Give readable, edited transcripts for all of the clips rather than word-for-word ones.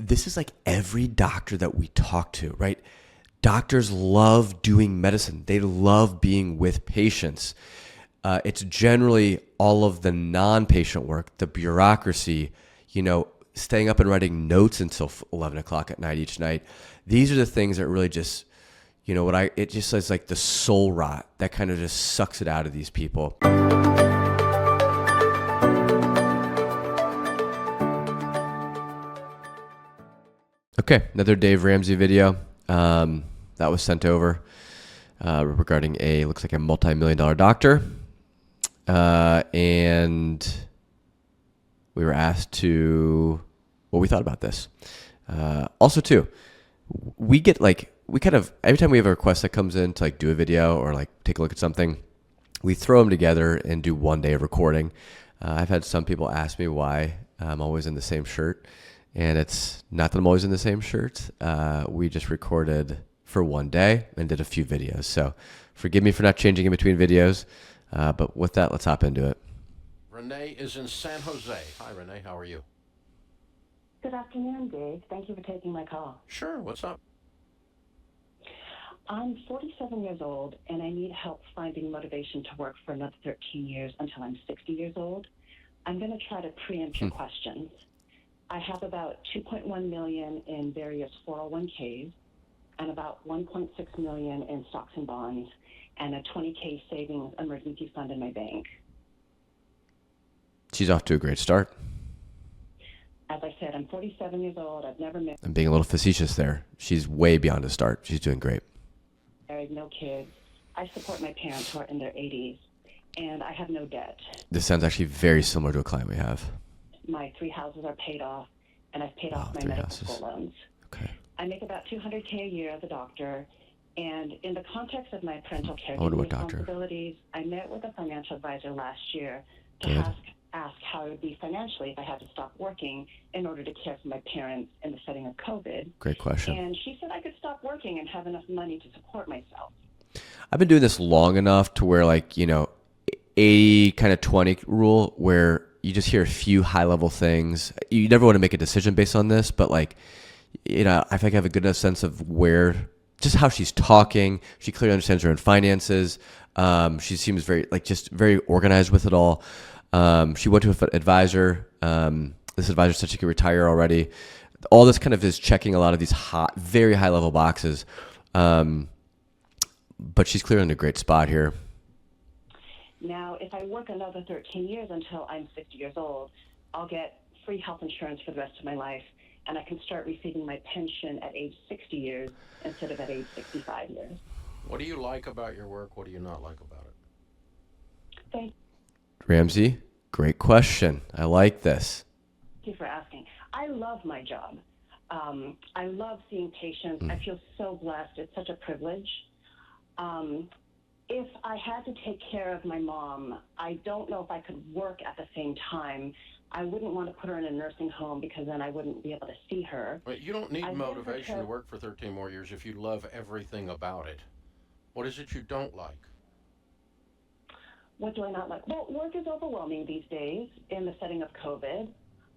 this is like every doctor that we talk to, right? Doctors love doing medicine. They love being with patients. It's generally all of the non-patient work, the bureaucracy, staying up and writing notes until 11 o'clock at night each night. These are the things that really just, it just is like the soul rot that kind of just sucks it out of these people. Okay, another Dave Ramsey video that was sent over regarding looks like a multi-million-dollar doctor. And we were asked what we thought about this. Also too, every time we have a request that comes in to like do a video or like take a look at something, we throw them together and do one day of recording. I've had some people ask me why I'm always in the same shirt, and it's not that I'm always in the same shirt. We just recorded for one day and did a few videos. So forgive me for not changing in between videos. But with that, let's hop into it. Renee is in San Jose. Hi, Renee. How are you? Good afternoon, Dave. Thank you for taking my call. Sure. What's up? I'm 47 years old, and I need help finding motivation to work for another 13 years until I'm 60 years old. I'm going to try to preempt your questions. I have about $2.1 million in various 401ks and about $1.6 million in stocks and bonds, and a $20K savings emergency fund in my bank. She's off to a great start. As I said, I'm 47 years old. I've never married. I'm being a little facetious there. She's way beyond a start. She's doing great. No kids. I support my parents who are in their 80s, and I have no debt. This sounds actually very similar to a client we have. My 3 houses are paid off, and I've paid off my medical school loans. Okay. I make about $200K a year as a doctor. And in the context of my parental care responsibilities, I met with a financial advisor last year to ask how it would be financially if I had to stop working in order to care for my parents in the setting of COVID. Great question. And she said I could stop working and have enough money to support myself. I've been doing this long enough to where 80 kind of 20 rule where you just hear a few high level things. You never want to make a decision based on this, but I feel like I have a good enough sense of just how she's talking. She clearly understands her own finances. She seems very organized with it all. She went to an advisor. This advisor said she could retire already. All this kind of is checking a lot of these very high level boxes. But she's clearly in a great spot here. Now, if I work another 13 years until I'm 60 years old, I'll get free health insurance for the rest of my life, and I can start receiving my pension at age 60 years instead of at age 65 years. What do you like about your work? What do you not like about it? Thank Ramsey, great question. I like this. you for asking. I love my job. I love seeing patients. I feel so blessed. It's such a privilege. If I had to take care of my mom, I don't know if I could work at the same time. I wouldn't want to put her in a nursing home because then I wouldn't be able to see her. But you don't need motivation to work for 13 more years if you love everything about it. What is it you don't like? What do I not like? Well, work is overwhelming these days in the setting of COVID.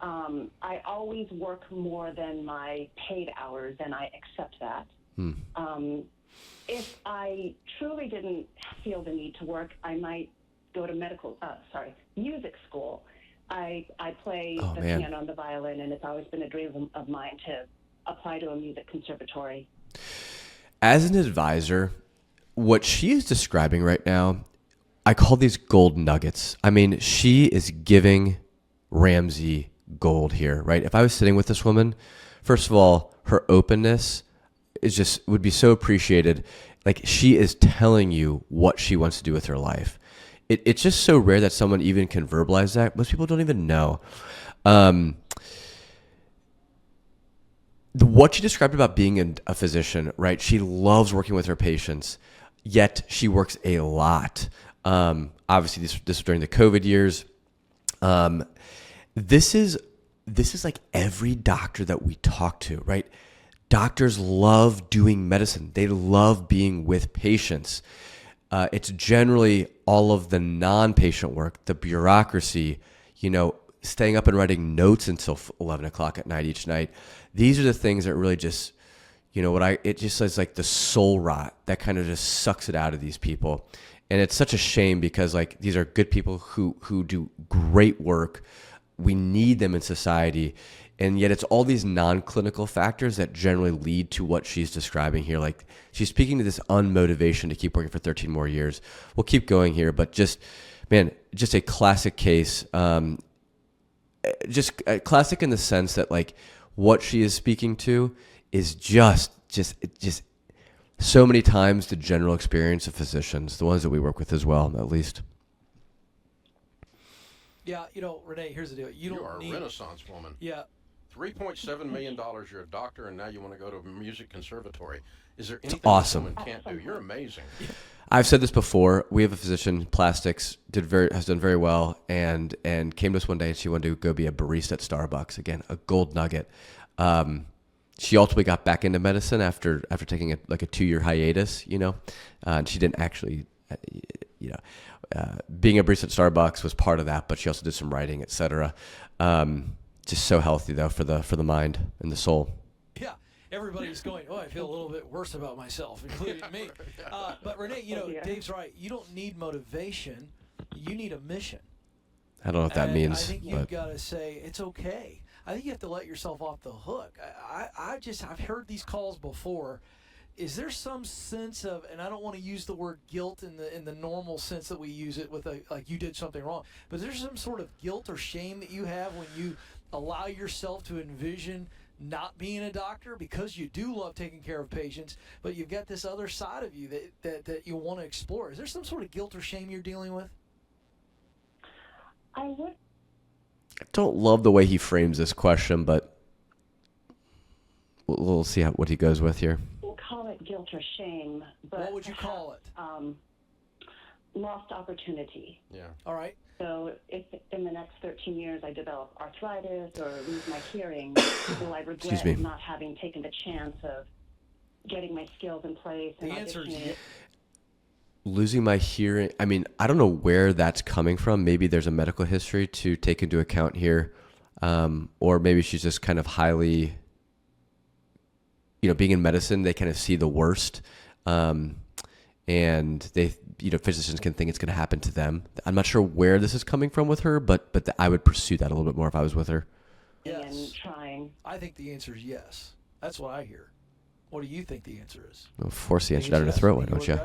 I always work more than my paid hours, and I accept that. If I truly didn't feel the need to work, I might go to music school. I play the piano and the violin, and it's always been a dream of mine to apply to a music conservatory. As an advisor, what she is describing right now, I call these gold nuggets. I mean, she is giving Ramsey gold here, right? If I was sitting with this woman, first of all, her openness would be so appreciated. Like, she is telling you what she wants to do with her life. It's just so rare that someone even can verbalize that. Most people don't even know. What she described about being a physician, right? She loves working with her patients, yet she works a lot. Obviously, this was during the COVID years. This is like every doctor that we talk to, right? Doctors love doing medicine. They love being with patients. It's generally all of the non-patient work, the bureaucracy, staying up and writing notes until 11 o'clock at night each night. these are the things that really just, it just says like the soul rot that kind of just sucks it out of these people. And it's such a shame because like these are good people who do great work. We need them in society. And yet it's all these non-clinical factors that generally lead to what she's describing here. Like she's speaking to this unmotivation to keep working for 13 more years. We'll keep going here, but just a classic case. Just a classic in the sense that like what she is speaking to is just so many times the general experience of physicians, the ones that we work with as well, at least. Yeah, Renee, here's the deal. You are need a Renaissance woman. Yeah. $3.7 million. You're a doctor, and now you want to go to a music conservatory. Is there anything awesome. this woman can't do? You're amazing. I've said this before. We have a physician, plastics, has done very well, and came to us one day and she wanted to go be a barista at Starbucks. Again, a gold nugget. She ultimately got back into medicine after taking a 2-year hiatus. And she didn't actually, being a barista at Starbucks was part of that, but she also did some writing, etc. Just so healthy though for the mind and the soul. Yeah, everybody's going, I feel a little bit worse about myself, including me. But Renee, Dave's right. You don't need motivation. You need a mission. I don't know what that means. I think you've got to say it's okay. I think you have to let yourself off the hook. I've heard these calls before. Is there some sense of, and I don't want to use the word guilt in the normal sense that we use it with like you did something wrong, but is there some sort of guilt or shame that you have when you allow yourself to envision not being a doctor because you do love taking care of patients, but you've got this other side of you that you want to explore? Is there some sort of guilt or shame you're dealing with? I don't love the way he frames this question, but we'll see what he goes with here. call it guilt or shame, but what would you call it? Lost opportunity. Yeah. All right. So if in the next 13 years I develop arthritis or lose my hearing, will I regret not having taken the chance of getting my skills in place and the answer is auditioning? Losing my hearing, I mean, I don't know where that's coming from. Maybe there's a medical history to take into account here. Or maybe she's just kind of highly, being in medicine, they kind of see the worst. And they, physicians can think it's going to happen to them. I'm not sure where this is coming from with her, but I would pursue that a little bit more if I was with her. Yes. And trying. I think the answer is yes. That's what I hear. What do you think the answer is? Well, force the answer down her throat, why don't you?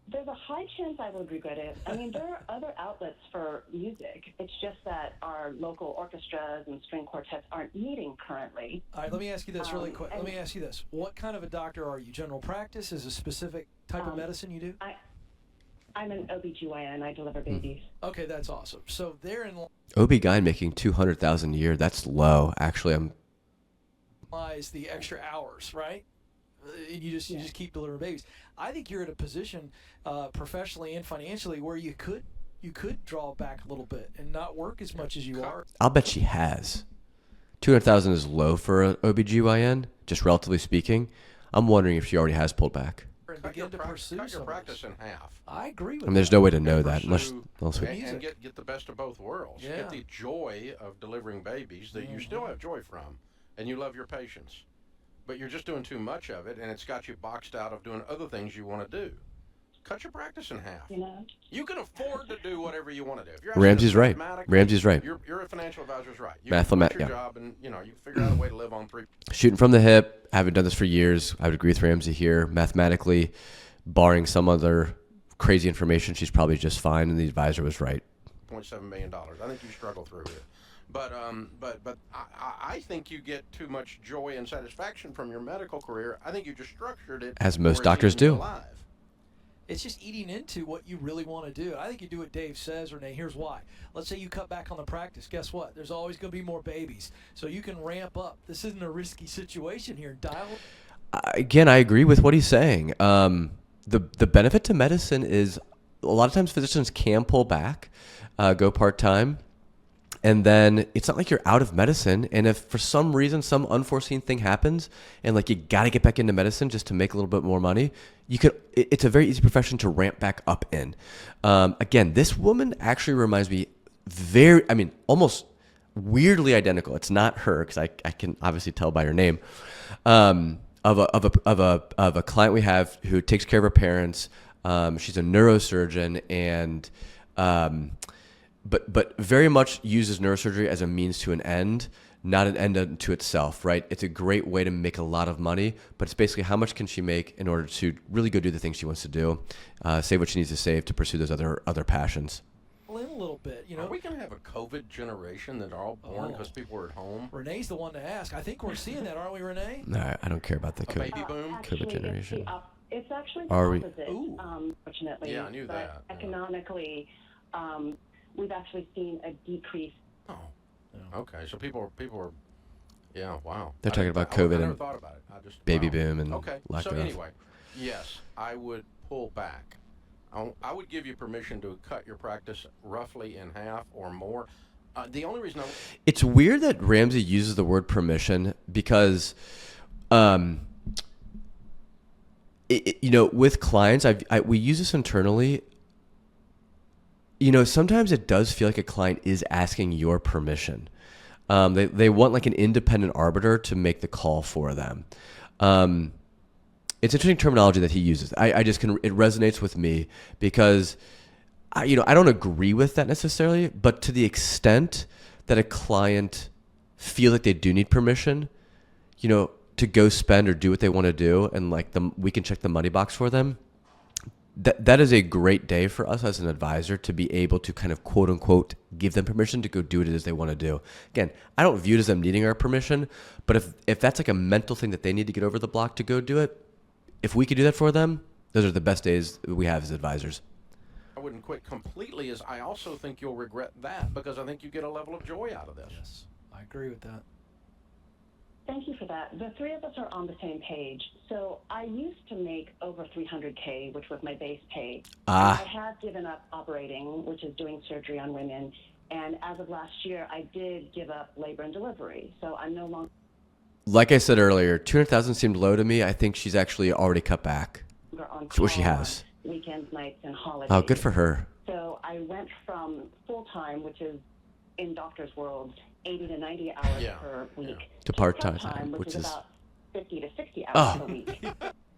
There's a high chance I would regret it. I mean, there are other outlets for music. It's just that our local orchestras and string quartets aren't meeting currently. All right, let me ask you this really quick. Let me ask you this. What kind of a doctor are you? General practice is a specific type of medicine you do? I'm an OBGYN. I deliver babies. Okay, that's awesome. So therein OB-GYN making $200,000 a year, that's low. Actually, lies the extra hours, right? And you just keep delivering babies. I think you're at a position professionally and financially where you could draw back a little bit and not work as much as you are. I'll bet she has. $200,000 is low for an OB-GYN, just relatively speaking. I'm wondering if she already has pulled back. And begin to pursue cut your practice in half. I agree with I mean, there's no way to know that unless and get the best of both worlds. Yeah. Get the joy of delivering babies that you still have joy from, and you love your patients. But you're just doing too much of it, and it's got you boxed out of doing other things you want to do. Cut your practice in half. You can afford to do whatever you want to do. If you're Ramsey's right. Ramsey's right. Your financial advisor's right. You can quit your job, and you figure out a way to live on $3. Shooting from the hip, I haven't done this for years. I would agree with Ramsey here. Mathematically, barring some other crazy information, she's probably just fine, and the advisor was right. $0.7 million. I think you struggle through it. But I think you get too much joy and satisfaction from your medical career. I think you just structured it as most doctors do. It's just eating into what you really want to do. I think you do what Dave says, Renee. Here's why. Let's say you cut back on the practice. Guess what? There's always going to be more babies. So you can ramp up. This isn't a risky situation here. Again, I agree with what he's saying. The benefit to medicine is a lot of times physicians can pull back, go part-time. And then it's not like you're out of medicine. And if for some reason, some unforeseen thing happens and like you got to get back into medicine just to make a little bit more money, it's a very easy profession to ramp back up in. Again, this woman actually reminds me almost weirdly identical. It's not her because I can obviously tell by her name. Of a client we have who takes care of her parents. She's a neurosurgeon and but very much uses neurosurgery as a means to an end, not an end unto itself, right? It's a great way to make a lot of money, but it's basically how much can she make in order to really go do the things she wants to do, save what she needs to save to pursue those other passions. In a little bit, Are we going to have a COVID generation that are all born because people are at home? Renee's the one to ask. I think we're seeing that, aren't we, Renee? No, I don't care about the A baby boom? Actually, generation. It's actually the Are we- opposite, fortunately. Yeah, I knew but that. Economically, we've actually seen a decrease. Oh, okay. So people are, yeah, wow. They're talking about I COVID never and thought about it. I just baby wow. boom and Okay. lack So thereof. anyway, yes, I would pull back. I would give you permission to cut your practice roughly in half or more. The only reason It's weird that Ramsey uses the word permission because, with clients, we use this internally. Sometimes it does feel like a client is asking your permission. They want like an independent arbiter to make the call for them. It's interesting terminology that he uses. It resonates with me because I don't agree with that necessarily, but to the extent that a client feels like they do need permission, to go spend or do what they want to do, and we can check the money box for them. That is a great day for us as an advisor to be able to kind of quote unquote give them permission to go do what it is they want to do. Again, I don't view it as them needing our permission, but if that's like a mental thing that they need to get over the block to go do it, if we could do that for them, those are the best days we have as advisors. I wouldn't quit completely is I also think you'll regret that because I think you get a level of joy out of this. Yes, I agree with that. Thank you for that. The three of us are on the same page. So I used to make over $300K, which was my base pay. I have given up operating, which is doing surgery on women. And as of last year, I did give up labor and delivery. So I'm no longer. Like I said earlier, 200,000 seemed low to me. I think she's actually already cut back. On What she has. On weekends, nights, and holidays. Oh, good for her. So I went from full-time, which is in doctor's world, 80 to 90 hours per week, to part-time, which is about 50 to 60 hours Oh. per week.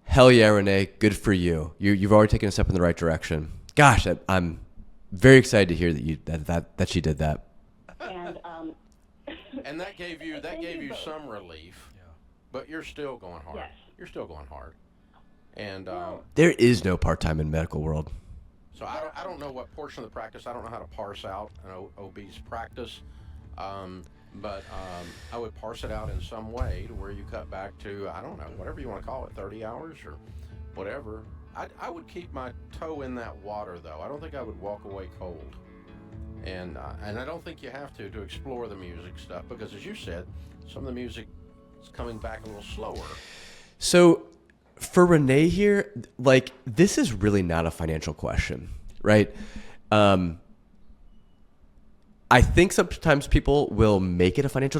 Hell yeah, Renee. Good for you. You've already taken a step in the right direction. Gosh, I'm very excited to hear that she did that. And And that gave you both. some relief, but you're still going hard. Yes. You're still going hard. And There is no part-time in medical world. so I don't know what portion of the practice, I don't know how to parse out an OB's practice, but I would parse it out in some way to where you cut back to, I don't know, whatever you want to call it, 30 hours or whatever. I would keep my toe in that water, though. I don't think I would walk away cold. And I don't think you have to explore the music stuff because, as you said, some of the music is coming back a little slower. So for Renee here, this is really not a financial question, right? I think sometimes people will make it a financial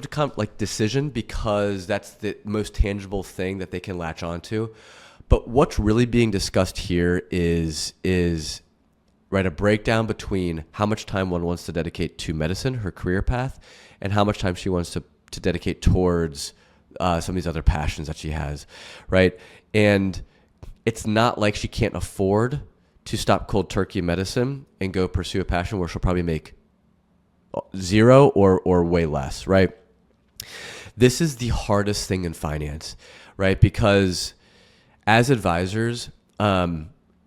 decision because that's the most tangible thing that they can latch onto. But what's really being discussed here is right, a breakdown between how much time one wants to dedicate to medicine, her career path, and how much time she wants to dedicate towards some of these other passions that she has, right? And it's not like she can't afford to stop cold turkey medicine and go pursue a passion where she'll probably make zero or way less, right? This is the hardest thing in finance, right? Because as advisors,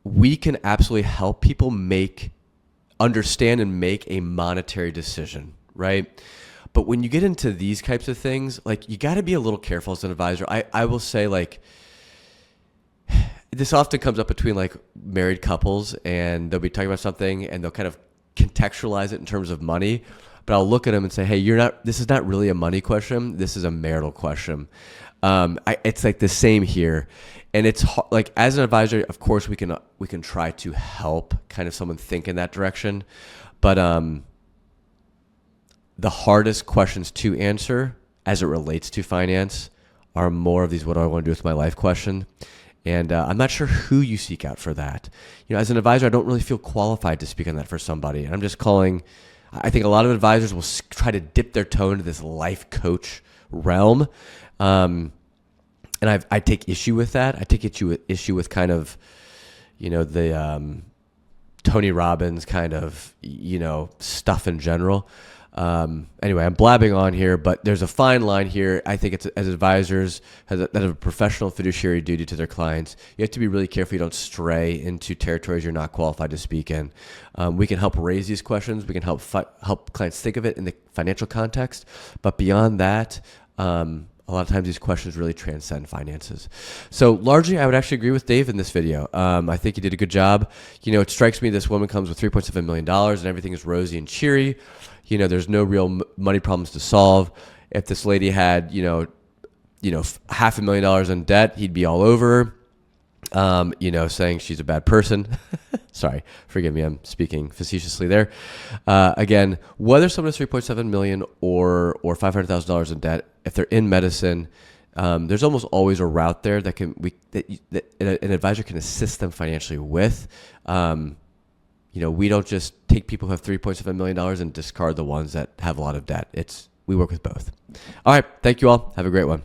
we can absolutely help people understand and make a monetary decision, right? But when you get into these types of things, you got to be a little careful as an advisor. I will say, this often comes up between married couples, and they'll be talking about something and they'll kind of contextualize it in terms of money. But I'll look at them and say, hey, this is not really a money question. This is a marital question. It's the same here. And it's as an advisor, of course, we can try to help kind of someone think in that direction. But the hardest questions to answer as it relates to finance are more of these, what do I want to do with my life question? And I'm not sure who you seek out for that. As an advisor, I don't really feel qualified to speak on that for somebody. And I'm just calling I think a lot of advisors will try to dip their toe into this life coach realm. And I take issue with that. I take issue with kind of, the Tony Robbins kind of, stuff in general. Anyway, I'm blabbing on here, but there's a fine line here. I think it's as advisors that have a professional fiduciary duty to their clients. You have to be really careful you don't stray into territories you're not qualified to speak in. We can help raise these questions. We can help clients think of it in the financial context. But beyond that, a lot of times these questions really transcend finances. So largely, I would actually agree with Dave in this video. I think he did a good job. It strikes me this woman comes with $3.7 million and everything is rosy and cheery. There's no real money problems to solve. If this lady had, $500,000 in debt, he'd be all over her, saying she's a bad person. Sorry, forgive me, I'm speaking facetiously there. Again, whether someone has $3.7 million or $500,000 in debt, if they're in medicine, there's almost always a route there that an advisor can assist them financially with. We don't just take people who have $3.7 million and discard the ones that have a lot of debt. We work with both. All right. Thank you all. Have a great one.